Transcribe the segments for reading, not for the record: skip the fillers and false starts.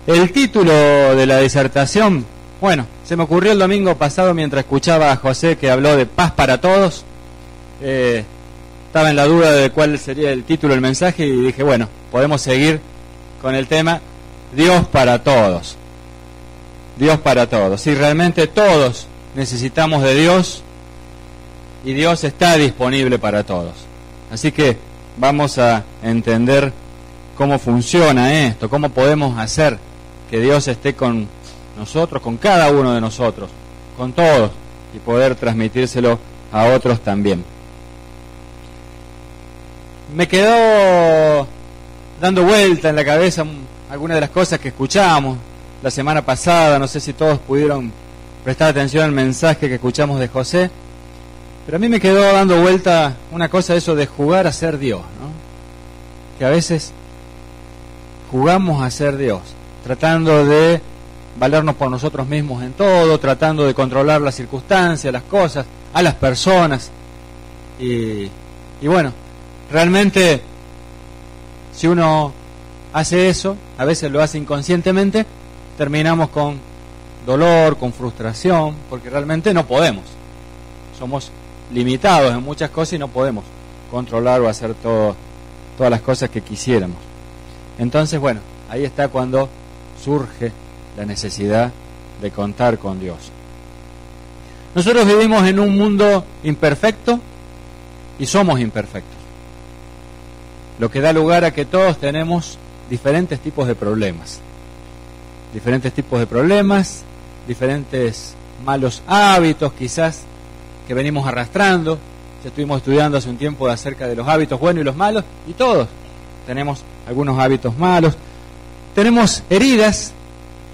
El título de la disertación, bueno, se me ocurrió el domingo pasado mientras escuchaba a José que habló de paz para todos. Estaba en la duda de cuál sería el título del mensaje y dije, bueno, podemos seguir con el tema Dios para todos. Dios para todos. Si realmente todos necesitamos de Dios y Dios está disponible para todos. Así que vamos a entender cómo funciona esto, cómo podemos hacer que Dios esté con nosotros, con cada uno de nosotros, con todos, y poder transmitírselo a otros también. Me quedó dando vuelta en la cabeza algunas de las cosas que escuchamos la semana pasada. No sé si todos pudieron prestar atención al mensaje que escuchamos de José, pero a mí me quedó dando vuelta una cosa, eso de jugar a ser Dios, ¿no? Que a veces jugamos a ser Dios, tratando de valernos por nosotros mismos en todo, tratando de controlar las circunstancias, las cosas, a las personas. Y bueno, realmente, si uno hace eso, a veces lo hace inconscientemente, terminamos con dolor, con frustración, porque realmente no podemos. Somos limitados en muchas cosas y no podemos controlar o hacer todas las cosas que quisiéramos. Entonces, bueno, ahí está cuando surge la necesidad de contar con Dios. Nosotros vivimos en un mundo imperfecto y somos imperfectos, lo que da lugar a que todos tenemos diferentes tipos de problemas. Diferentes malos hábitos quizás que venimos arrastrando. Ya estuvimos estudiando hace un tiempo acerca de los hábitos buenos y los malos, y todos tenemos algunos hábitos malos. Tenemos heridas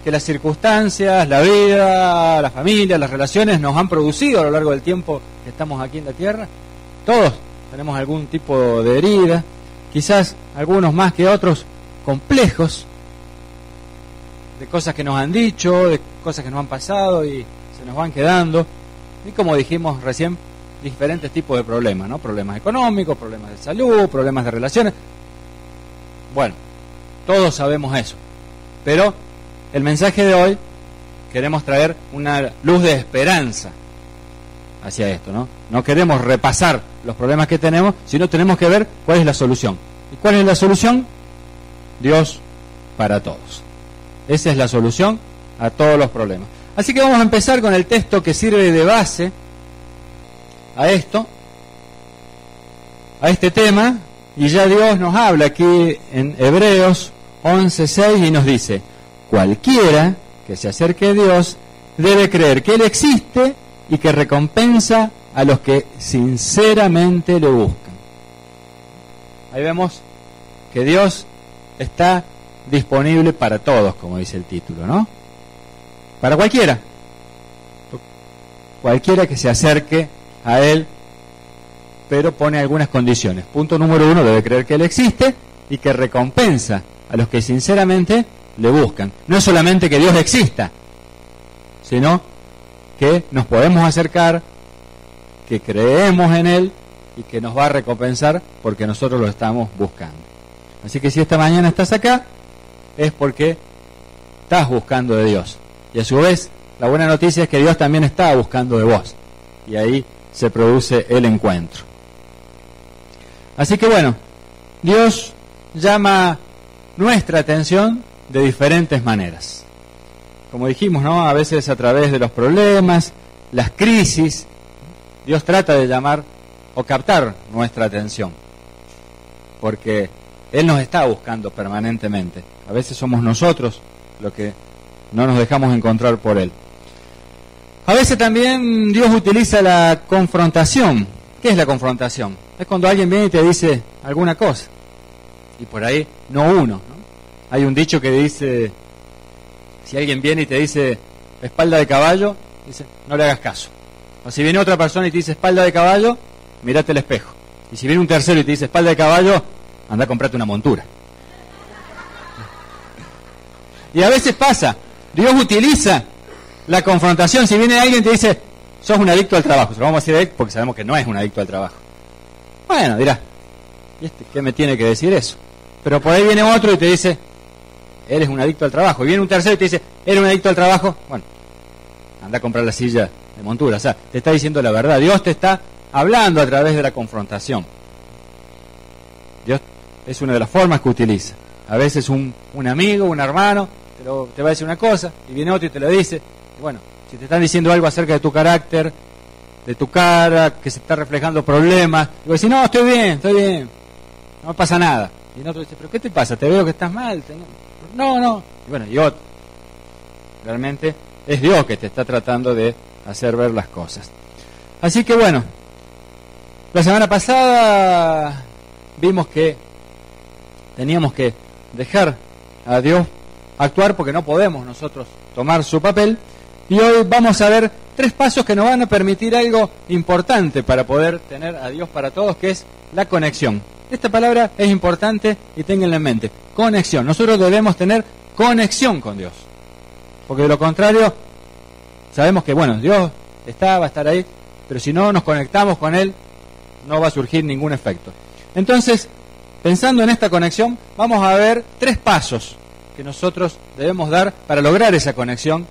que las circunstancias, la vida, la familia, las relaciones nos han producido a lo largo del tiempo que estamos aquí en la tierra. Todos tenemos algún tipo de herida, quizás algunos más que otros complejos, de cosas que nos han dicho, de cosas que nos han pasado y se nos van quedando. Y como dijimos recién, diferentes tipos de problemas, ¿no? Problemas económicos, problemas de salud, problemas de relaciones. Bueno, todos sabemos eso. Pero el mensaje de hoy queremos traer una luz de esperanza hacia esto, ¿no? No queremos repasar los problemas que tenemos, sino tenemos que ver cuál es la solución. ¿Y cuál es la solución? Dios para todos. Esa es la solución a todos los problemas. Así que vamos a empezar con el texto que sirve de base a esto, a este tema, y ya Dios nos habla aquí en Hebreos 11:6 y nos dice: cualquiera que se acerque a Dios debe creer que Él existe y que recompensa a los que sinceramente le buscan. Ahí vemos que Dios está disponible para todos, como dice el título, ¿no? Para cualquiera que se acerque a Él, pero pone algunas condiciones. Punto número 1, debe creer que Él existe y que recompensa a los que sinceramente le buscan. No es solamente que Dios exista, sino que nos podemos acercar, que creemos en Él y que nos va a recompensar porque nosotros lo estamos buscando. Así que si esta mañana estás acá, es porque estás buscando de Dios. Y a su vez, la buena noticia es que Dios también está buscando de vos. Y ahí se produce el encuentro. Así que bueno, Dios llama nuestra atención de diferentes maneras. Como dijimos, ¿no? A veces a través de los problemas, las crisis, Dios trata de llamar o captar nuestra atención. Porque Él nos está buscando permanentemente. A veces somos nosotros los que no nos dejamos encontrar por Él. A veces también Dios utiliza la confrontación. ¿Qué es la confrontación? Es cuando alguien viene y te dice alguna cosa. Y por ahí, no uno, ¿no? Hay un dicho que dice, si alguien viene y te dice espalda de caballo, dice, no le hagas caso. O si viene otra persona y te dice espalda de caballo, mírate el espejo. Y si viene un tercero y te dice espalda de caballo, anda a comprarte una montura. Y a veces pasa, Dios utiliza la confrontación. Si viene alguien y te dice, sos un adicto al trabajo, se lo vamos a decir porque sabemos que no es un adicto al trabajo. Bueno, dirás, ¿y qué me tiene que decir eso? Pero por ahí viene otro y te dice, eres un adicto al trabajo. Y viene un tercero y te dice, eres un adicto al trabajo. Bueno, anda a comprar la silla de montura. O sea, te está diciendo la verdad. Dios te está hablando a través de la confrontación. Dios es una de las formas que utiliza. A veces un amigo, un hermano, te va a decir una cosa, y viene otro y te lo dice. Y bueno, si te están diciendo algo acerca de tu carácter, de tu cara, que se está reflejando problemas, y vos decís, no, estoy bien, no pasa nada. Y el otro dice, pero ¿qué te pasa? Te veo que estás mal. No. Y bueno, y otro. Realmente es Dios que te está tratando de hacer ver las cosas. Así que bueno, la semana pasada vimos que teníamos que dejar a Dios actuar porque no podemos nosotros tomar su papel. Y hoy vamos a ver 3 pasos que nos van a permitir algo importante para poder tener a Dios para todos, que es la conexión. Esta palabra es importante y ténganla en mente. Conexión. Nosotros debemos tener conexión con Dios. Porque de lo contrario, sabemos que, bueno, Dios va a estar ahí, pero si no nos conectamos con Él, no va a surgir ningún efecto. Entonces, pensando en esta conexión, vamos a ver 3 pasos que nosotros debemos dar para lograr esa conexión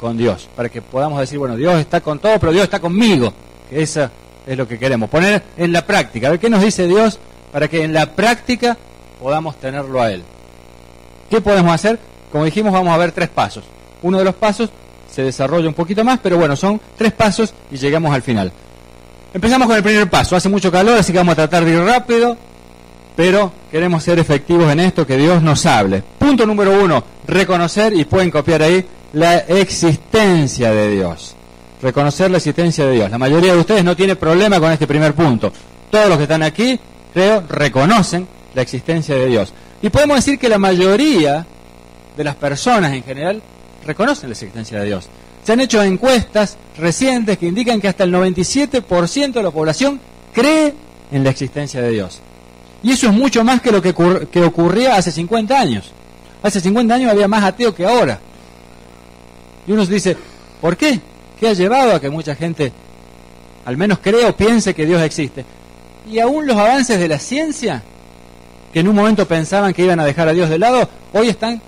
con Dios. Para que podamos decir, bueno, Dios está con todo, pero Dios está conmigo. Que eso es lo que queremos. Poner en la práctica. A ver qué nos dice Dios para que en la práctica podamos tenerlo a Él. ¿Qué podemos hacer? Como dijimos, vamos a ver 3 pasos. Uno de los pasos se desarrolla un poquito más, pero bueno, son 3 pasos y llegamos al final. Empezamos con el primer paso. Hace mucho calor, así que vamos a tratar de ir rápido, pero queremos ser efectivos en esto, que Dios nos hable. Punto número 1, reconocer, y pueden copiar ahí, la existencia de Dios. Reconocer la existencia de Dios. La mayoría de ustedes no tiene problema con este primer punto. Todos los que están aquí, creo, reconocen la existencia de Dios. Y podemos decir que la mayoría de las personas en general reconocen la existencia de Dios. Se han hecho encuestas recientes que indican que hasta el 97% de la población cree en la existencia de Dios. Y eso es mucho más que lo que ocurría hace 50 años. Hace 50 años había más ateos que ahora. Y uno se dice, ¿por qué? ¿Qué ha llevado a que mucha gente, al menos cree o piense que Dios existe? Y aún los avances de la ciencia, que en un momento pensaban que iban a dejar a Dios de lado, hoy están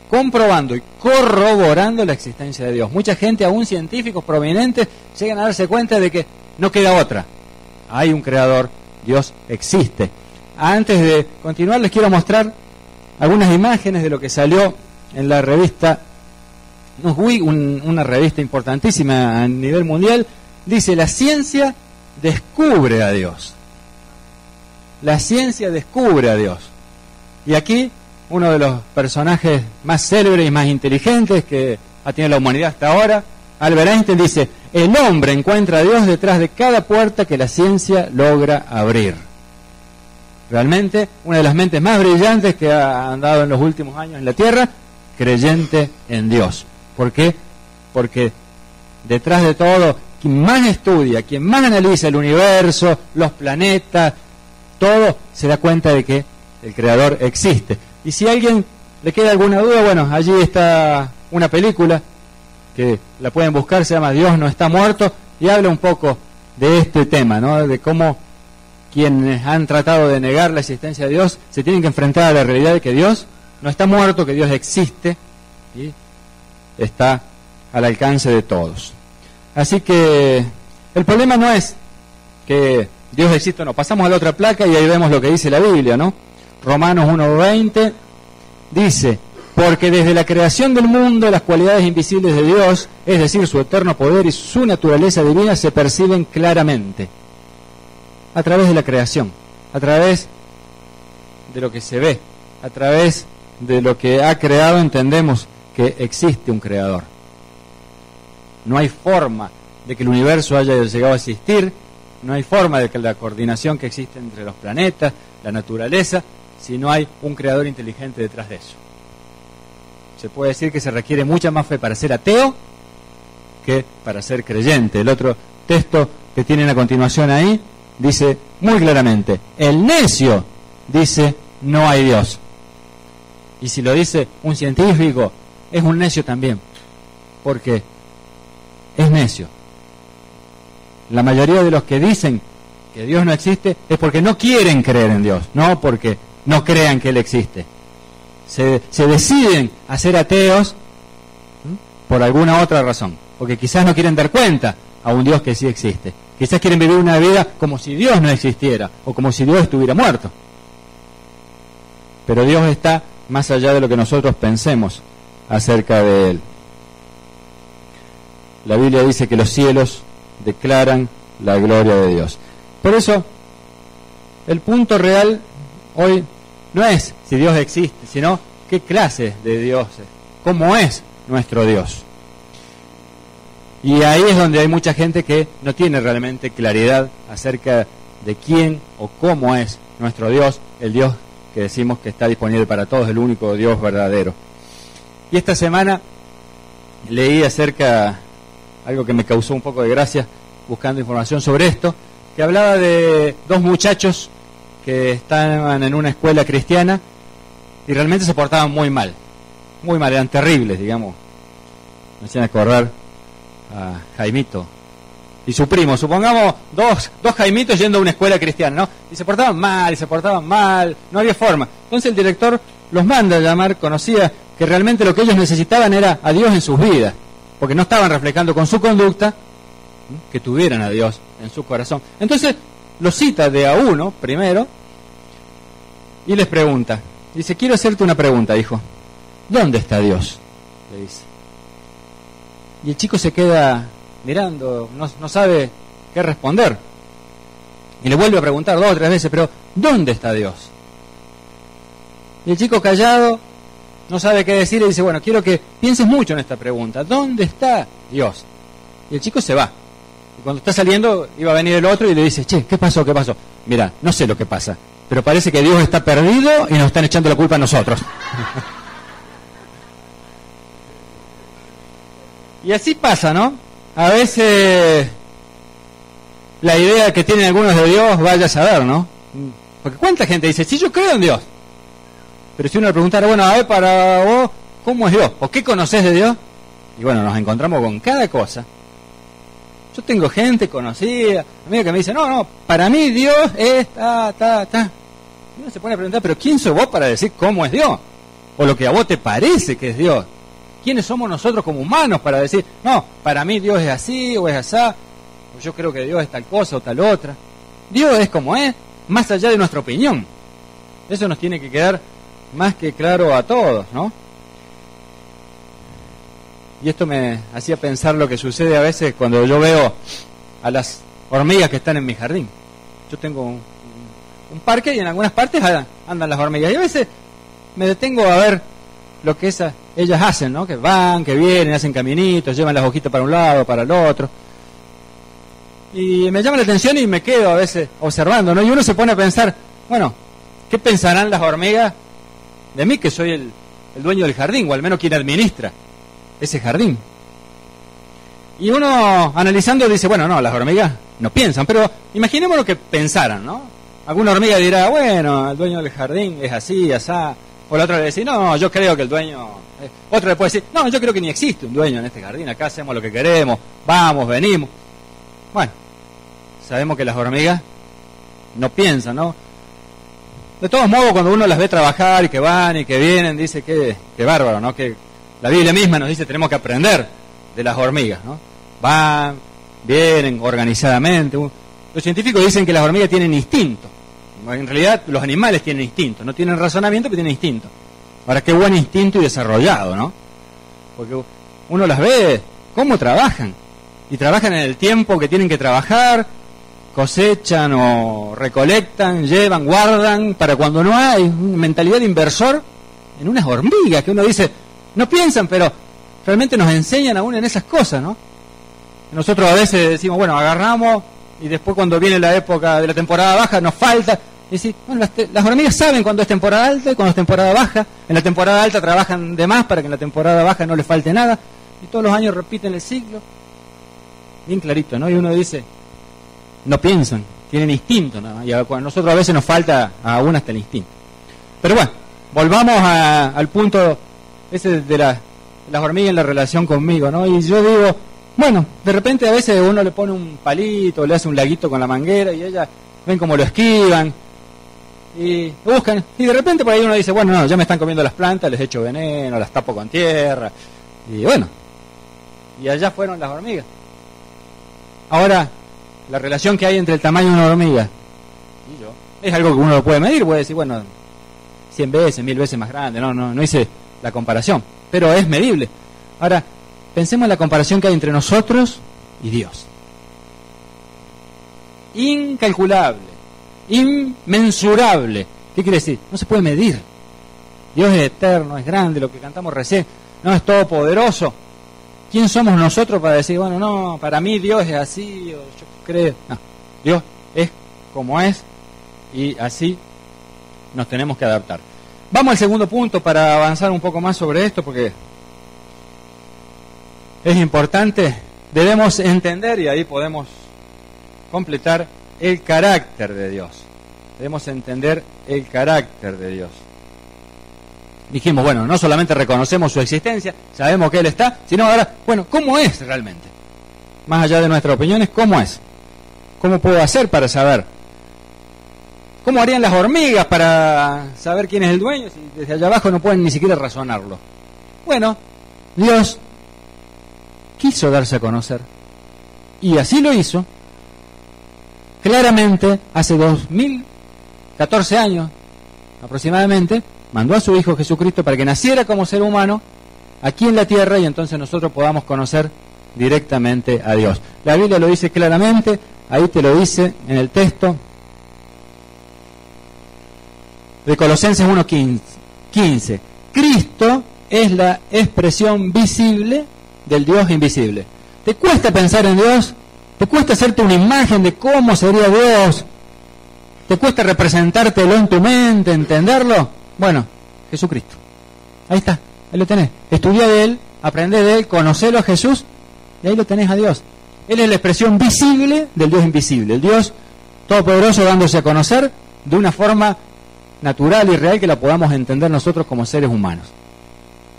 comprobando y corroborando la existencia de Dios. Mucha gente, aún científicos prominentes, llegan a darse cuenta de que no queda otra. Hay un creador, Dios existe. Antes de continuar, les quiero mostrar algunas imágenes de lo que salió en la revista Newsweek, una revista importantísima a nivel mundial. Dice, la ciencia descubre a Dios. La ciencia descubre a Dios. Y aquí, uno de los personajes más célebres y más inteligentes que ha tenido la humanidad hasta ahora, Albert Einstein, dice, el hombre encuentra a Dios detrás de cada puerta que la ciencia logra abrir. Realmente, una de las mentes más brillantes que ha andado en los últimos años en la Tierra, creyente en Dios. ¿Por qué? Porque detrás de todo, quien más estudia, quien más analiza el universo, los planetas, todo, se da cuenta de que el Creador existe. Y si a alguien le queda alguna duda, bueno, allí está una película que la pueden buscar, se llama Dios no está muerto, y habla un poco de este tema, ¿no? De cómo quienes han tratado de negar la existencia de Dios se tienen que enfrentar a la realidad de que Dios no está muerto, que Dios existe y está al alcance de todos. Así que el problema no es que Dios existe o no. Pasamos a la otra placa y ahí vemos lo que dice la Biblia, ¿no? Romanos 1:20 dice, porque desde la creación del mundo las cualidades invisibles de Dios, es decir, su eterno poder y su naturaleza divina, se perciben claramente. A través de la creación, a través de lo que se ve, a través de lo que ha creado, entendemos que existe un creador. No hay forma de que el universo haya llegado a existir, no hay forma de que la coordinación que existe entre los planetas, la naturaleza, si no hay un creador inteligente detrás de eso. Se puede decir que se requiere mucha más fe para ser ateo que para ser creyente. El otro texto que tienen a continuación ahí dice muy claramente, el necio dice no hay Dios. Y si lo dice un científico, es un necio también, porque es necio. La mayoría de los que dicen que Dios no existe es porque no quieren creer en Dios, no porque no crean que Él existe, se deciden a ser ateos por alguna otra razón, porque quizás no quieren dar cuenta a un Dios que sí existe. Quizás quieren vivir una vida como si Dios no existiera, o como si Dios estuviera muerto. Pero Dios está más allá de lo que nosotros pensemos acerca de Él. La Biblia dice que los cielos declaran la gloria de Dios. Por eso, el punto real hoy no es si Dios existe, sino qué clase de Dios es, cómo es nuestro Dios. Y ahí es donde hay mucha gente que no tiene realmente claridad acerca de quién o cómo es nuestro Dios, el Dios que decimos que está disponible para todos, el único Dios verdadero. Y esta semana leí acerca, algo que me causó un poco de gracia, buscando información sobre esto, que hablaba de dos muchachos que estaban en una escuela cristiana y realmente se portaban muy mal, eran terribles, digamos. Me hacían acordar a Jaimito y su primo, supongamos dos Jaimitos yendo a una escuela cristiana, ¿no? Y se portaban mal, no había forma. Entonces el director los manda a llamar, conocía que realmente lo que ellos necesitaban era a Dios en sus vidas, porque no estaban reflejando con su conducta que tuvieran a Dios en su corazón. Entonces los cita de a uno primero y les pregunta, dice, quiero hacerte una pregunta, hijo, ¿dónde está Dios? Le dice. Y el chico se queda mirando, no sabe qué responder. Y le vuelve a preguntar 2 o 3 veces, pero ¿dónde está Dios? Y el chico callado, no sabe qué decir y dice, bueno, quiero que pienses mucho en esta pregunta, ¿dónde está Dios? Y el chico se va. Y cuando está saliendo, iba a venir el otro y le dice, che, ¿qué pasó? Mira, no sé lo que pasa, pero parece que Dios está perdido y nos están echando la culpa a nosotros. Y así pasa, ¿no? A veces la idea que tienen algunos de Dios, vaya a saber, ¿no? Porque ¿cuánta gente dice, sí, yo creo en Dios? Pero si uno le preguntara, bueno, a ver, para vos, ¿cómo es Dios? ¿O qué conocés de Dios? Y bueno, nos encontramos con cada cosa. Yo tengo gente conocida, amiga que me dice, no, para mí Dios es Y uno se pone a preguntar, pero ¿quién sos vos para decir cómo es Dios? O lo que a vos te parece que es Dios. ¿Quiénes somos nosotros como humanos para decir, no, para mí Dios es así o es asá, o yo creo que Dios es tal cosa o tal otra? Dios es como es, más allá de nuestra opinión. Eso nos tiene que quedar más que claro a todos, ¿no? Y esto me hacía pensar lo que sucede a veces cuando yo veo a las hormigas que están en mi jardín. Yo tengo un parque y en algunas partes andan las hormigas. Y a veces me detengo a ver lo que ellas hacen, ¿no? Que van, que vienen, hacen caminitos, llevan las hojitas para un lado, para el otro. Y me llama la atención y me quedo a veces observando, ¿no? Y uno se pone a pensar, bueno, ¿qué pensarán las hormigas de mí, que soy el dueño del jardín, o al menos quien administra ese jardín? Y uno, analizando, dice, bueno, no, las hormigas no piensan, pero imaginemos lo que pensaran, ¿no? Alguna hormiga dirá, bueno, el dueño del jardín es así, asá. O la otra le dice, no, yo creo que el dueño... Otro le puede decir, no, yo creo que ni existe un dueño en este jardín, acá hacemos lo que queremos, vamos, venimos. Bueno, sabemos que las hormigas no piensan, ¿no? De todos modos, cuando uno las ve trabajar y que van y que vienen, dice que bárbaro, ¿no? Que la Biblia misma nos dice tenemos que aprender de las hormigas, ¿no? Van, vienen organizadamente. Los científicos dicen que las hormigas tienen instinto. En realidad los animales tienen instinto, no tienen razonamiento, pero tienen instinto. Ahora, qué buen instinto y desarrollado, ¿no? Porque uno las ve cómo trabajan. Y trabajan en el tiempo que tienen que trabajar, cosechan o recolectan, llevan, guardan, para cuando no hay mentalidad de inversor, en unas hormigas que uno dice, no piensan, pero realmente nos enseñan aún en esas cosas, ¿no? Nosotros a veces decimos, bueno, agarramos y después cuando viene la época de la temporada baja nos falta. Y decir, bueno, las hormigas saben cuándo es temporada alta y cuándo es temporada baja. En la temporada alta trabajan de más para que en la temporada baja no les falte nada. Y todos los años repiten el ciclo. Bien clarito, ¿no? Y uno dice, no piensan, tienen instinto, ¿no? Y a nosotros a veces nos falta aún hasta el instinto. Pero bueno, volvamos al punto ese de las hormigas en la relación conmigo, ¿no? Y yo digo, bueno, de repente a veces uno le pone un palito, le hace un laguito con la manguera y ellas ven cómo lo esquivan. y buscan, y de repente por ahí uno dice, bueno, no, ya me están comiendo las plantas, les echo veneno, las tapo con tierra, y bueno, y allá fueron las hormigas. Ahora, la relación que hay entre el tamaño de una hormiga y yo, es algo que uno lo puede medir, puede decir, bueno, 100 veces, 1000 veces más grande, no hice la comparación, pero es medible. Ahora, pensemos en la comparación que hay entre nosotros y Dios. Incalculable, inmensurable. ¿Qué quiere decir? No se puede medir. Dios es eterno, es grande, lo que cantamos recién, no es todopoderoso. ¿Quién somos nosotros para decir, bueno, no, para mí Dios es así, o yo creo? No, Dios es como es y así nos tenemos que adaptar. Vamos al segundo punto para avanzar un poco más sobre esto, porque es importante. Debemos entender, y ahí podemos completar, el carácter de Dios. Debemos entender el carácter de Dios. Dijimos, bueno, no solamente reconocemos su existencia, sabemos que Él está, sino ahora, bueno, ¿cómo es realmente? Más allá de nuestras opiniones, ¿cómo es? ¿Cómo puedo hacer para saber? ¿Cómo harían las hormigas para saber quién es el dueño si desde allá abajo no pueden ni siquiera razonarlo? Bueno, Dios quiso darse a conocer. Y así lo hizo. Claramente, hace 2014 años aproximadamente, mandó a su Hijo Jesucristo para que naciera como ser humano aquí en la tierra y entonces nosotros podamos conocer directamente a Dios. La Biblia lo dice claramente, ahí te lo dice en el texto de Colosenses 1:15. Cristo es la expresión visible del Dios invisible. ¿Te cuesta pensar en Dios? ¿Te cuesta hacerte una imagen de cómo sería Dios? ¿Te cuesta representártelo en tu mente, entenderlo? Bueno, Jesucristo. Ahí está, ahí lo tenés. Estudia de Él, aprende de Él, conocelo a Jesús, y ahí lo tenés a Dios. Él es la expresión visible del Dios invisible, el Dios todopoderoso dándose a conocer de una forma natural y real que la podamos entender nosotros como seres humanos.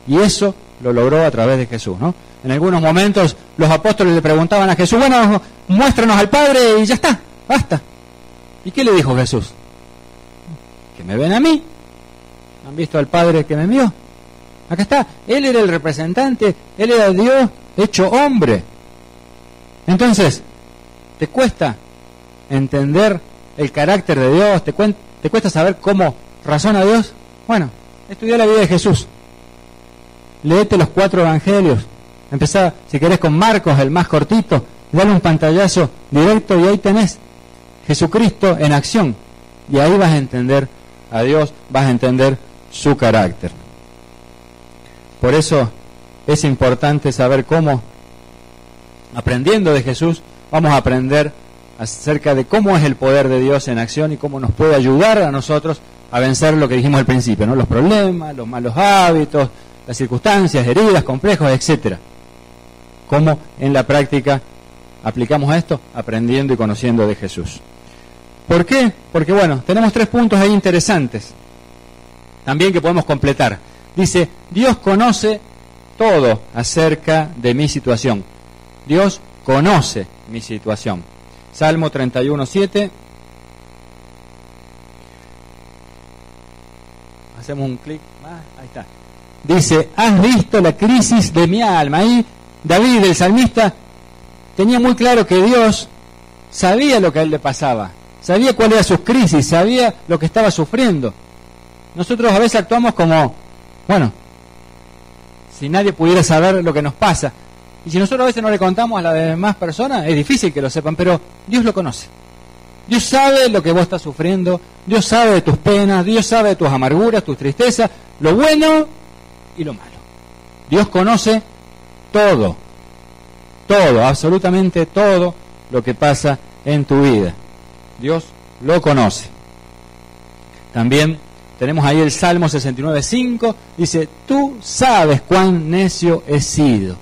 Y eso lo logró a través de Jesús, ¿no? En algunos momentos los apóstoles le preguntaban a Jesús, bueno, muéstranos al Padre y ya está, basta. ¿Y qué le dijo Jesús? Que me ven a mí. ¿Han visto al Padre que me envió? Acá está. Él era el representante, Él era Dios hecho hombre. Entonces, ¿te cuesta entender el carácter de Dios? ¿Te cuesta saber cómo razona Dios? Bueno, estudia la vida de Jesús. Léete los 4 evangelios. Empezá, si querés, con Marcos, el más cortito. Dale un pantallazo directo y ahí tenés Jesucristo en acción. Y ahí vas a entender a Dios, vas a entender su carácter. Por eso es importante saber cómo, aprendiendo de Jesús, vamos a aprender acerca de cómo es el poder de Dios en acción y cómo nos puede ayudar a nosotros a vencer lo que dijimos al principio, ¿no? Los problemas, los malos hábitos, las circunstancias, heridas, complejos, etcétera. Cómo en la práctica aplicamos esto, aprendiendo y conociendo de Jesús. ¿Por qué? Porque bueno, tenemos 3 puntos ahí interesantes también que podemos completar. Dice, Dios conoce todo acerca de mi situación. Dios conoce mi situación. Salmo 31:7. Hacemos un clic más, ahí está. Dice, has visto la crisis de mi alma. Ahí David, el salmista, tenía muy claro que Dios sabía lo que a él le pasaba, sabía cuál era su crisis, sabía lo que estaba sufriendo. Nosotros a veces actuamos como, bueno, si nadie pudiera saber lo que nos pasa. Y si nosotros a veces no le contamos a las demás personas, es difícil que lo sepan, pero Dios lo conoce. Dios sabe lo que vos estás sufriendo, Dios sabe de tus penas, Dios sabe de tus amarguras, tus tristezas, lo bueno y lo malo. Dios conoce todo, absolutamente todo lo que pasa en tu vida. Dios lo conoce. También tenemos ahí el Salmo 69:5, dice, tú sabes cuán necio he sido.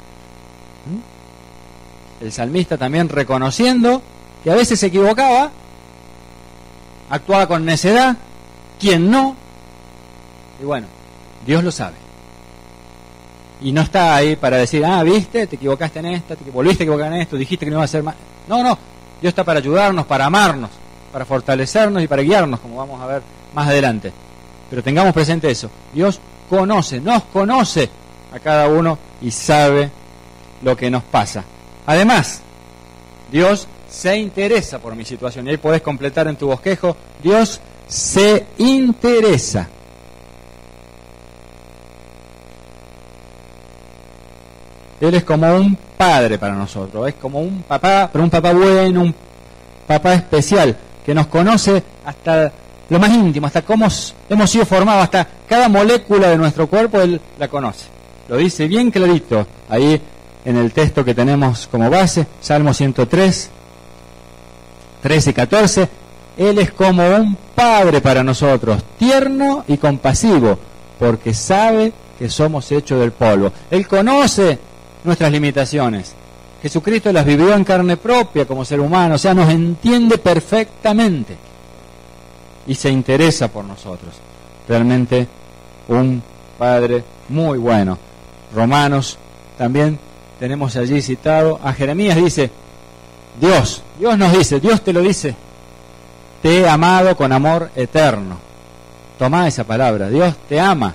El salmista también reconociendo que a veces se equivocaba, actuaba con necedad, quien no, y bueno, Dios lo sabe. Y no está ahí para decir, viste, te equivocaste en esto, te volviste a equivocar en esto, dijiste que no iba a ser más. No, Dios está para ayudarnos, para amarnos. para fortalecernos y para guiarnos, como vamos a ver más adelante. Pero tengamos presente eso. Dios nos conoce a cada uno y sabe lo que nos pasa. Además, Dios se interesa por mi situación. Y ahí podés completar en tu bosquejo, Dios se interesa. Él es como un padre para nosotros, es como un papá, pero un papá bueno, un papá especial, que nos conoce hasta lo más íntimo, hasta cómo hemos sido formados, hasta cada molécula de nuestro cuerpo, Él la conoce. Lo dice bien clarito ahí en el texto que tenemos como base, Salmo 103, 13 y 14. Él es como un padre para nosotros, tierno y compasivo, porque sabe que somos hechos del polvo. Él conoce nuestras limitaciones. Jesucristo las vivió en carne propia como ser humano, o sea, nos entiende perfectamente y se interesa por nosotros. Realmente un Padre muy bueno. Romanos también tenemos allí citado a Jeremías, dice, Dios nos dice, Dios te lo dice, te he amado con amor eterno. Tomá esa palabra, Dios te ama.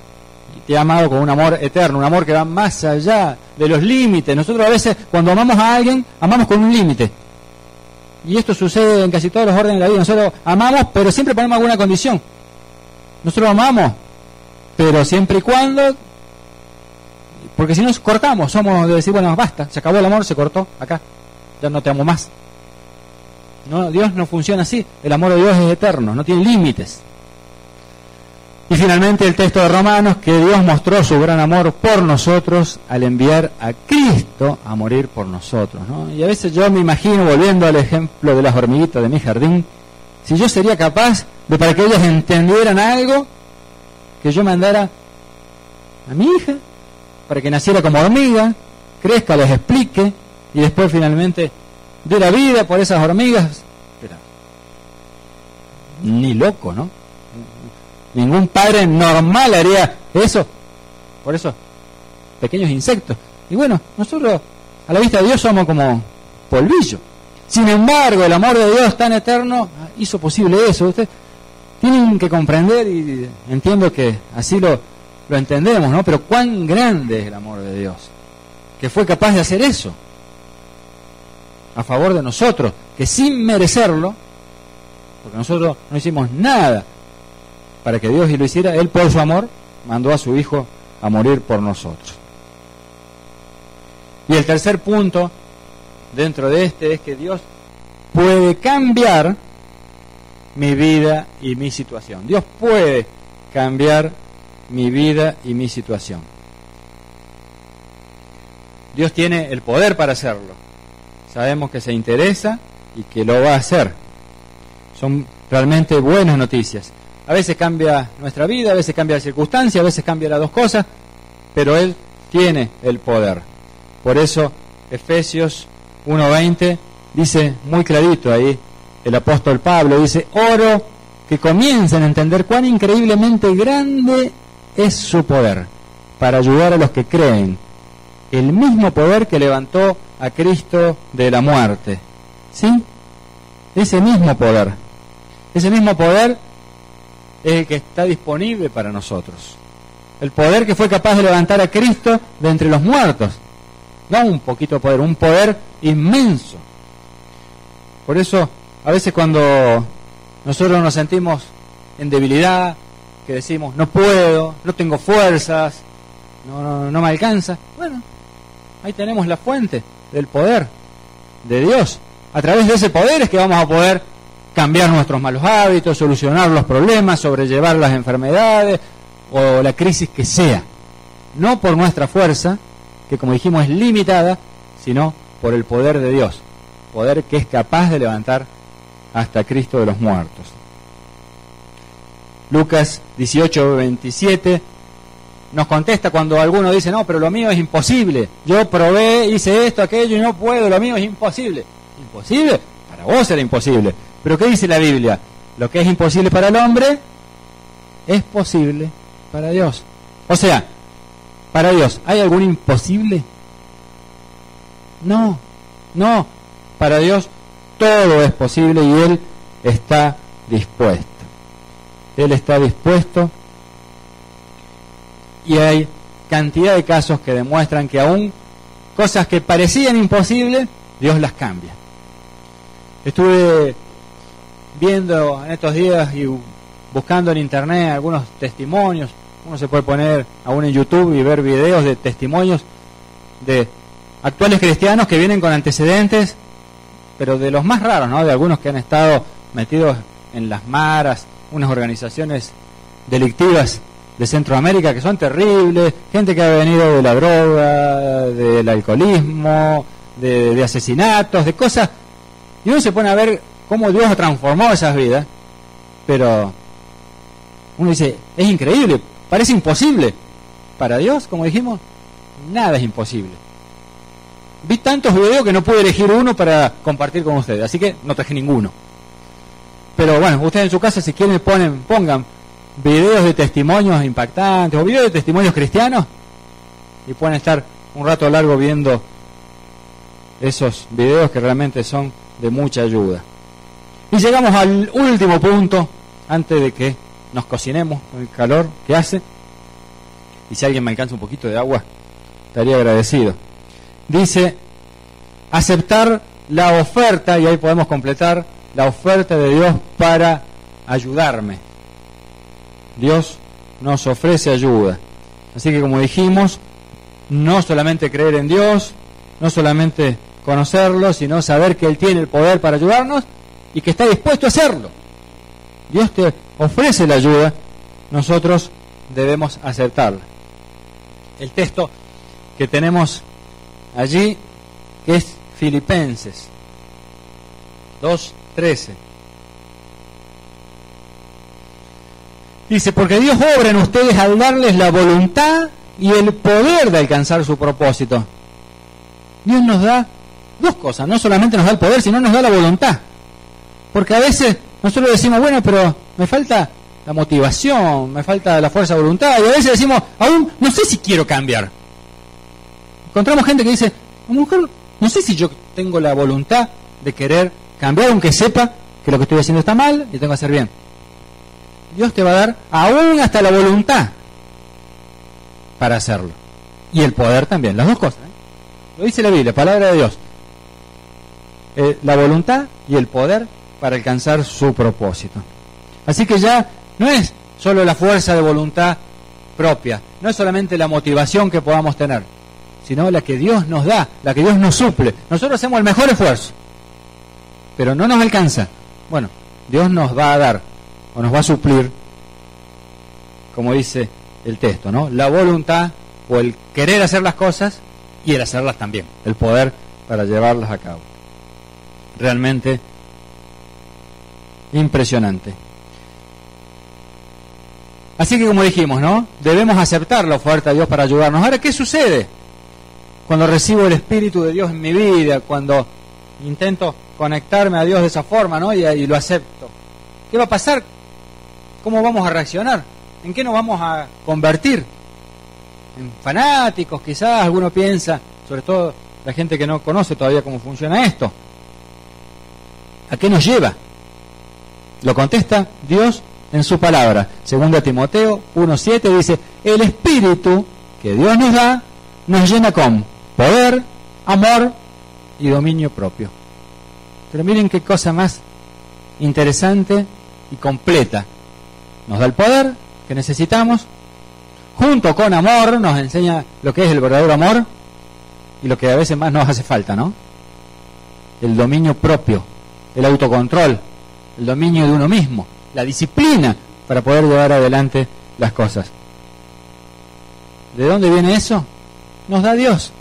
Te ha amado con un amor eterno, un amor que va más allá de los límites. Nosotros a veces cuando amamos a alguien, amamos con un límite. Y esto sucede en casi todos los órdenes de la vida. Nosotros amamos, pero siempre ponemos alguna condición. Nosotros amamos, pero siempre y cuando... Porque si nos cortamos, somos de decir, bueno, basta, se acabó el amor, se cortó, acá, ya no te amo más. No, Dios no funciona así. El amor de Dios es eterno, no tiene límites. Y finalmente el texto de Romanos, que Dios mostró su gran amor por nosotros al enviar a Cristo a morir por nosotros, ¿no? Y a veces yo me imagino, volviendo al ejemplo de las hormiguitas de mi jardín, si yo sería capaz de, para que ellas entendieran algo, que yo mandara a mi hija, para que naciera como hormiga, crezca, les explique, y después finalmente dé la vida por esas hormigas. Pero, ni loco, ¿no? Ningún padre normal haría eso. Por eso, pequeños insectos. Y bueno, nosotros a la vista de Dios somos como polvillo. Sin embargo, el amor de Dios tan eterno hizo posible eso. Ustedes tienen que comprender, y entiendo que así lo entendemos, ¿no? Pero cuán grande es el amor de Dios, que fue capaz de hacer eso a favor de nosotros, que sin merecerlo, porque nosotros no hicimos nada para que Dios lo hiciera, Él por su amor mandó a su Hijo a morir por nosotros. Y el tercer punto dentro de este es que Dios puede cambiar mi vida y mi situación. Dios puede cambiar mi vida y mi situación. Dios tiene el poder para hacerlo. Sabemos que se interesa y que lo va a hacer. Son realmente buenas noticias. A veces cambia nuestra vida, a veces cambia la circunstancia, a veces cambia las dos cosas, pero Él tiene el poder. Por eso Efesios 1:20 dice muy clarito ahí, el apóstol Pablo dice, oro que comiencen a entender cuán increíblemente grande es su poder para ayudar a los que creen. El mismo poder que levantó a Cristo de la muerte. ¿Sí? Ese mismo poder. Ese mismo poder es el que está disponible para nosotros. El poder que fue capaz de levantar a Cristo de entre los muertos. No un poquito de poder, un poder inmenso. Por eso, a veces cuando nosotros nos sentimos en debilidad, que decimos, no puedo, no tengo fuerzas, no me alcanza, bueno, ahí tenemos la fuente del poder de Dios. A través de ese poder es que vamos a poder cambiar nuestros malos hábitos, solucionar los problemas, sobrellevar las enfermedades o la crisis que sea. No por nuestra fuerza, que como dijimos es limitada, sino por el poder de Dios. Poder que es capaz de levantar hasta Cristo de los muertos. Lucas 18:27 nos contesta cuando alguno dice, no, pero lo mío es imposible. Yo probé, hice esto, aquello y no puedo, lo mío es imposible. ¿Imposible? Para vos era imposible. Pero ¿qué dice la Biblia? Lo que es imposible para el hombre es posible para Dios. O sea, para Dios, ¿hay algún imposible? No. Para Dios todo es posible y Él está dispuesto. Él está dispuesto, y hay cantidad de casos que demuestran que aún cosas que parecían imposibles, Dios las cambia. Estuve viendo en estos días y buscando en internet algunos testimonios. Uno se puede poner aún en YouTube y ver videos de testimonios de actuales cristianos que vienen con antecedentes, pero de los más raros, ¿no? De algunos que han estado metidos en las maras, unas organizaciones delictivas de Centroamérica que son terribles, gente que ha venido de la droga, del alcoholismo, de asesinatos, de cosas, y uno se pone a ver cómo Dios transformó esas vidas, pero uno dice, es increíble, parece imposible. Para Dios, como dijimos, nada es imposible. Vi tantos videos que no pude elegir uno para compartir con ustedes, así que no traje ninguno. Pero bueno, ustedes en su casa, si quieren, pongan videos de testimonios impactantes o videos de testimonios cristianos y pueden estar un rato largo viendo esos videos que realmente son de mucha ayuda. Y llegamos al último punto antes de que nos cocinemos con el calor que hace, y si alguien me alcanza un poquito de agua estaría agradecido. Dice, aceptar la oferta, y ahí podemos completar, la oferta de Dios para ayudarme. Dios nos ofrece ayuda. Así que, como dijimos, no solamente creer en Dios, no solamente conocerlo, sino saber que Él tiene el poder para ayudarnos y que está dispuesto a hacerlo. Dios te ofrece la ayuda, nosotros debemos aceptarla. El texto que tenemos allí, que es Filipenses 2:13. Dice, porque Dios obra en ustedes al darles la voluntad y el poder de alcanzar su propósito. Dios nos da dos cosas, no solamente nos da el poder, sino nos da la voluntad. Porque a veces nosotros decimos, bueno, pero me falta la motivación, me falta la fuerza de voluntad, y a veces decimos, aún no sé si quiero cambiar. Encontramos gente que dice, a lo mejor no sé si yo tengo la voluntad de querer cambiar, aunque sepa que lo que estoy haciendo está mal y tengo que hacer bien. Dios te va a dar aún hasta la voluntad para hacerlo. Y el poder también, las dos cosas. Lo dice la Biblia, palabra de Dios. La voluntad y el poder para alcanzar su propósito. Así que ya no es solo la fuerza de voluntad propia, no es solamente la motivación que podamos tener, sino la que Dios nos da, la que Dios nos suple. Nosotros hacemos el mejor esfuerzo, pero no nos alcanza. Bueno, Dios nos va a dar, o nos va a suplir, como dice el texto, ¿no? La voluntad o el querer hacer las cosas y el hacerlas también, el poder para llevarlas a cabo. Realmente impresionante. Así que, como dijimos, ¿no? Debemos aceptar la oferta de Dios para ayudarnos. Ahora, ¿qué sucede cuando recibo el Espíritu de Dios en mi vida, cuando intento conectarme a Dios de esa forma, ¿no? Y lo acepto? ¿Qué va a pasar? ¿Cómo vamos a reaccionar? ¿En qué nos vamos a convertir? En fanáticos, quizás alguno piensa, sobre todo la gente que no conoce todavía cómo funciona esto. ¿A qué nos lleva? Lo contesta Dios en su palabra. 2 Timoteo 1:7 dice, el Espíritu que Dios nos da nos llena con poder, amor y dominio propio. Pero miren qué cosa más interesante y completa. Nos da el poder que necesitamos, junto con amor nos enseña lo que es el verdadero amor y lo que a veces más nos hace falta, ¿no? El dominio propio, el autocontrol, el dominio de uno mismo, la disciplina para poder llevar adelante las cosas. ¿De dónde viene eso? Nos da Dios.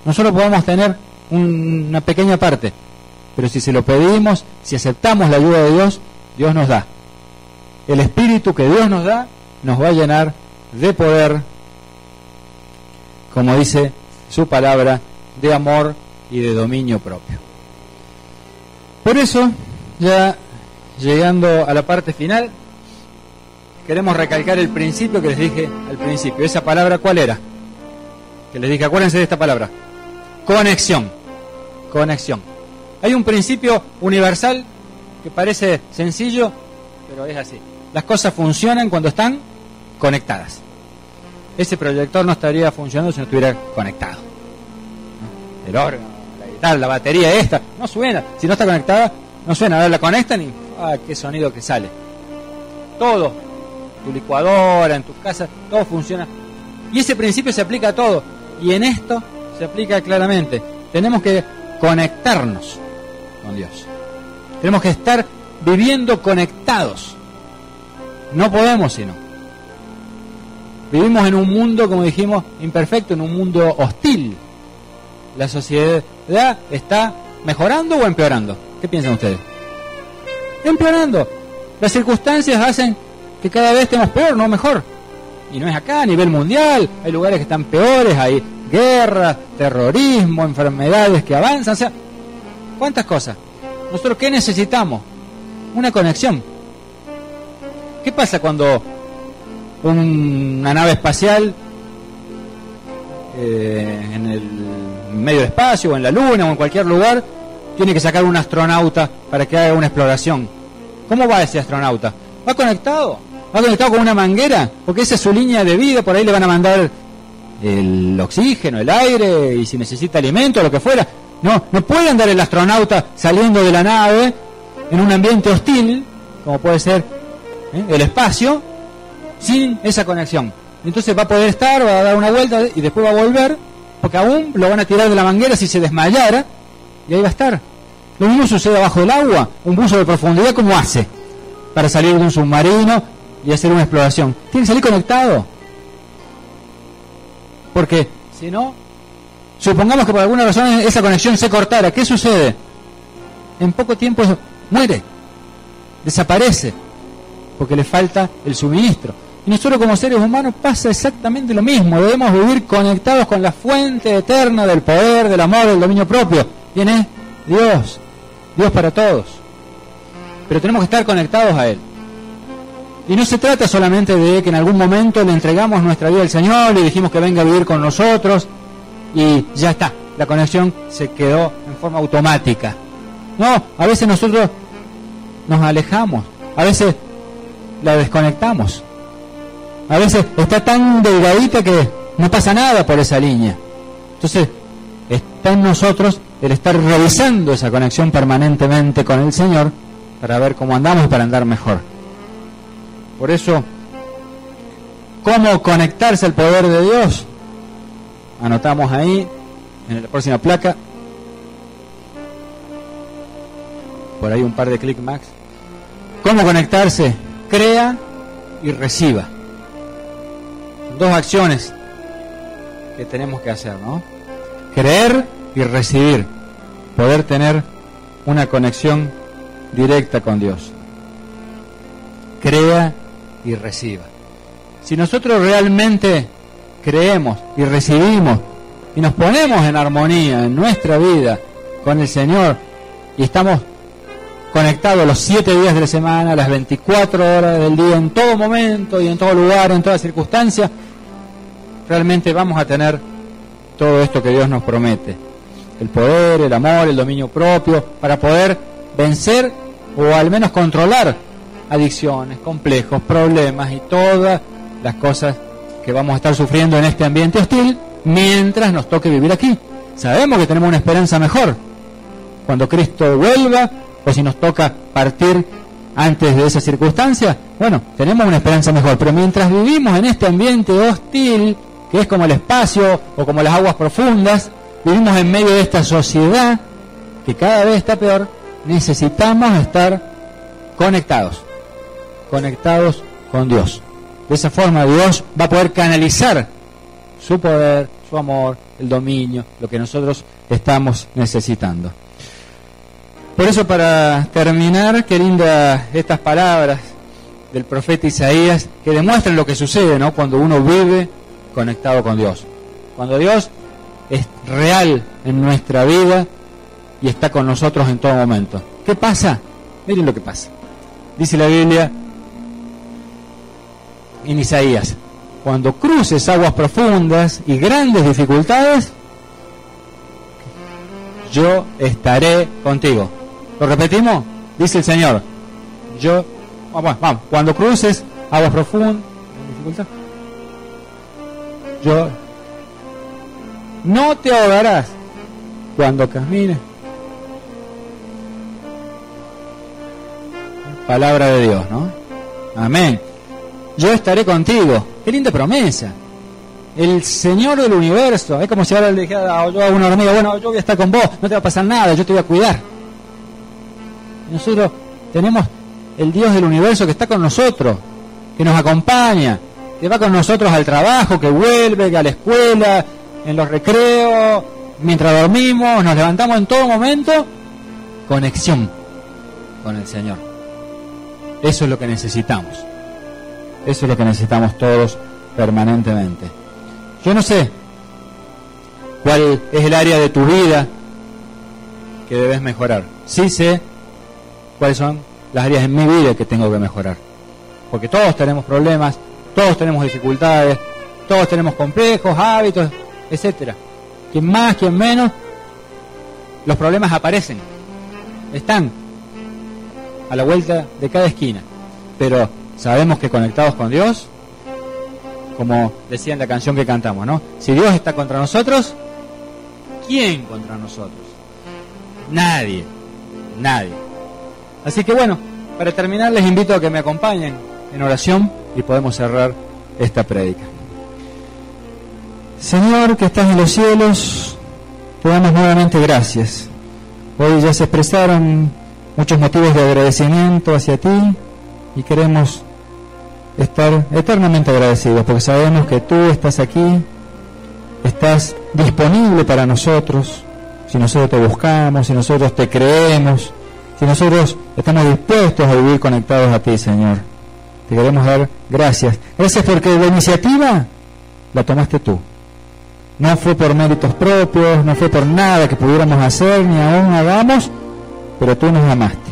Nosotros podemos tener una pequeña parte, pero si se lo pedimos, si aceptamos la ayuda de Dios, Dios nos da. El Espíritu que Dios nos da nos va a llenar de poder, como dice su palabra, de amor y de dominio propio. Por eso, ya llegando a la parte final, queremos recalcar el principio que les dije al principio. ¿Esa palabra cuál era? Que les dije, acuérdense de esta palabra. Conexión. Conexión. Hay un principio universal que parece sencillo, pero es así. Las cosas funcionan cuando están conectadas. Ese proyector no estaría funcionando si no estuviera conectado. El órgano, la guitarra, la batería esta, no suena. Si no está conectada, no suena. Ahora la conectan y qué sonido que sale. Todo, tu licuadora, en tu casa, todo funciona. Y ese principio se aplica a todo. Y en esto se aplica claramente. Tenemos que conectarnos con Dios. Tenemos que estar viviendo conectados. No podemos sino. Vivimos en un mundo, como dijimos, imperfecto, en un mundo hostil. ¿La sociedad está mejorando o empeorando? ¿Qué piensan ustedes? Empeorando. Las circunstancias hacen que cada vez estemos peor, no mejor. Y no es acá, a nivel mundial. Hay lugares que están peores, hay guerras, terrorismo, enfermedades que avanzan. O sea, ¿cuántas cosas? ¿Nosotros qué necesitamos? Una conexión. ¿Qué pasa cuando una nave espacial en el medio del espacio, o en la Luna, o en cualquier lugar, tiene que sacar un astronauta para que haga una exploración? ¿Cómo va ese astronauta? ¿Va conectado? ¿Va conectado con una manguera? Porque esa es su línea de vida, por ahí le van a mandar el oxígeno, el aire, y si necesita alimento, lo que fuera. No puede andar el astronauta saliendo de la nave en un ambiente hostil, como puede ser el espacio, sin esa conexión. Entonces va a poder estar, va a dar una vuelta y después va a volver, porque aún lo van a tirar de la manguera si se desmayara, y ahí va a estar. Lo mismo sucede abajo del agua. Un buzo de profundidad, ¿cómo hace para salir de un submarino y hacer una exploración? Tiene que salir conectado. Porque si no, supongamos que por alguna razón esa conexión se cortara, ¿qué sucede? En poco tiempo muere, desaparece, porque le falta el suministro. Y nosotros como seres humanos pasa exactamente lo mismo. Debemos vivir conectados con la fuente eterna del poder, del amor, del dominio propio. ¿Quién es? Dios. Dios para todos. Pero tenemos que estar conectados a Él. Y no se trata solamente de que en algún momento le entregamos nuestra vida al Señor, le dijimos que venga a vivir con nosotros y ya está, la conexión se quedó en forma automática. No, a veces nosotros nos alejamos, a veces la desconectamos, a veces está tan delgadita que no pasa nada por esa línea. Entonces está en nosotros el estar revisando esa conexión permanentemente con el Señor para ver cómo andamos y para andar mejor. Por eso, ¿cómo conectarse al poder de Dios? Anotamos ahí, en la próxima placa, por ahí un par de clic más. ¿Cómo conectarse? Crea y reciba. Dos acciones que tenemos que hacer, ¿no? Creer y recibir. Poder tener una conexión directa con Dios. Crea y reciba. Si nosotros realmente creemos y recibimos y nos ponemos en armonía en nuestra vida con el Señor y estamos conectados los 7 días de la semana, las 24 horas del día, en todo momento y en todo lugar, en toda circunstancia, realmente vamos a tener todo esto que Dios nos promete: el poder, el amor, el dominio propio, para poder vencer o al menos controlar adicciones, complejos, problemas y todas las cosas que vamos a estar sufriendo en este ambiente hostil mientras nos toque vivir aquí. Sabemos que tenemos una esperanza mejor cuando Cristo vuelva, o si nos toca partir antes de esa circunstancia. Bueno, tenemos una esperanza mejor, pero mientras vivimos en este ambiente hostil, que es como el espacio o como las aguas profundas, vivimos en medio de esta sociedad que cada vez está peor. Necesitamos estar conectados con Dios. De esa forma Dios va a poder canalizar su poder, su amor, el dominio, lo que nosotros estamos necesitando. Por eso, para terminar, qué lindas estas palabras del profeta Isaías, que demuestran lo que sucede, ¿no?, cuando uno vive conectado con Dios. Cuando Dios es real en nuestra vida y está con nosotros en todo momento. ¿Qué pasa? Miren lo que pasa. Dice la Biblia en Isaías: cuando cruces aguas profundas y grandes dificultades, yo estaré contigo. ¿Lo repetimos? Dice el Señor, vamos, cuando cruces aguas profundas, no te ahogarás cuando camines. Palabra de Dios, ¿no? Amén. Yo estaré contigo. Qué linda promesa. El Señor del universo. Es como si ahora le dijera yo a una hormiga, bueno, yo voy a estar con vos, no te va a pasar nada, yo te voy a cuidar. Y nosotros tenemos el Dios del universo que está con nosotros, que nos acompaña, que va con nosotros al trabajo, que vuelve, que a la escuela, en los recreos, mientras dormimos, nos levantamos en todo momento. Conexión con el Señor. Eso es lo que necesitamos. Eso es lo que necesitamos todos permanentemente. Yo no sé cuál es el área de tu vida que debes mejorar. Sí sé cuáles son las áreas en mi vida que tengo que mejorar. Porque todos tenemos problemas, todos tenemos dificultades, todos tenemos complejos, hábitos, etcétera. Quien más, quien menos, los problemas aparecen. Están a la vuelta de cada esquina. Pero sabemos que conectados con Dios, como decía en la canción que cantamos, ¿no? Si Dios está contra nosotros, ¿quién contra nosotros? Nadie. Así que bueno, para terminar les invito a que me acompañen en oración y podemos cerrar esta prédica. Señor que estás en los cielos, te damos nuevamente gracias. Hoy ya se expresaron muchos motivos de agradecimiento hacia ti y queremos estar eternamente agradecidos porque sabemos que tú estás aquí, estás disponible para nosotros, si nosotros te buscamos, si nosotros te creemos, si nosotros estamos dispuestos a vivir conectados a ti, Señor. Te queremos dar gracias. Gracias porque la iniciativa la tomaste tú. No fue por méritos propios, no fue por nada que pudiéramos hacer ni aún hagamos, pero tú nos amaste.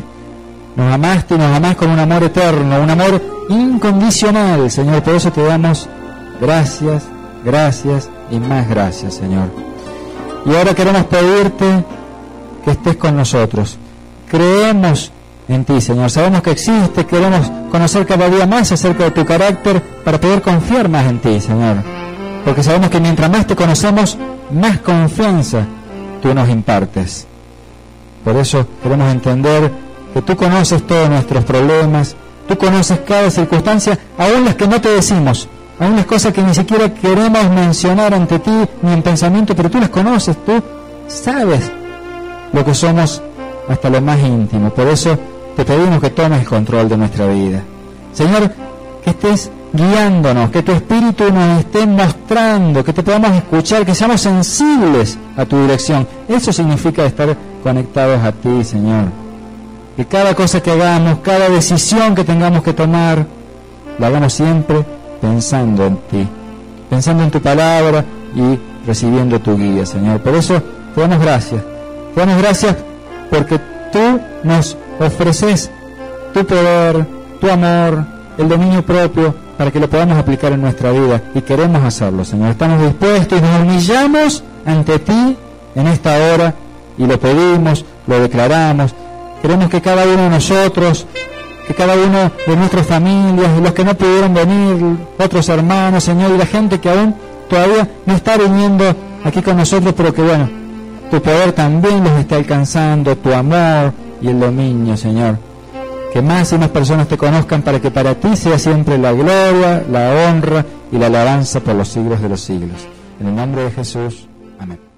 Nos amaste y nos amás con un amor eterno, un amor incondicional, Señor. Por eso te damos gracias, gracias y más gracias, Señor. Y ahora queremos pedirte que estés con nosotros. Creemos en ti, Señor. Sabemos que existes, queremos conocer cada día más acerca de tu carácter para poder confiar más en ti, Señor. Porque sabemos que mientras más te conocemos, más confianza tú nos impartes. Por eso queremos entender que tú conoces todos nuestros problemas, tú conoces cada circunstancia, aún las que no te decimos, aún las cosas que ni siquiera queremos mencionar ante ti ni en pensamiento, pero tú las conoces, tú sabes lo que somos hasta lo más íntimo. Por eso te pedimos que tomes el control de nuestra vida. Señor, que estés guiándonos, que tu Espíritu nos esté mostrando, que te podamos escuchar, que seamos sensibles a tu dirección. Eso significa estar conectados a ti, Señor. Que cada cosa que hagamos, cada decisión que tengamos que tomar, la hagamos siempre pensando en ti, pensando en tu palabra y recibiendo tu guía, Señor. Por eso te damos gracias. Te damos gracias porque tú nos ofreces tu poder, tu amor, el dominio propio, para que lo podamos aplicar en nuestra vida. Y queremos hacerlo, Señor. Estamos dispuestos y nos humillamos ante ti en esta hora y lo pedimos, lo declaramos. Queremos que cada uno de nosotros, que cada uno de nuestras familias, los que no pudieron venir, otros hermanos, Señor, y la gente que aún todavía no está viniendo aquí con nosotros, pero que bueno, tu poder también los está alcanzando, tu amor y el dominio, Señor. Que más y más personas te conozcan para que para ti sea siempre la gloria, la honra y la alabanza por los siglos de los siglos. En el nombre de Jesús. Amén.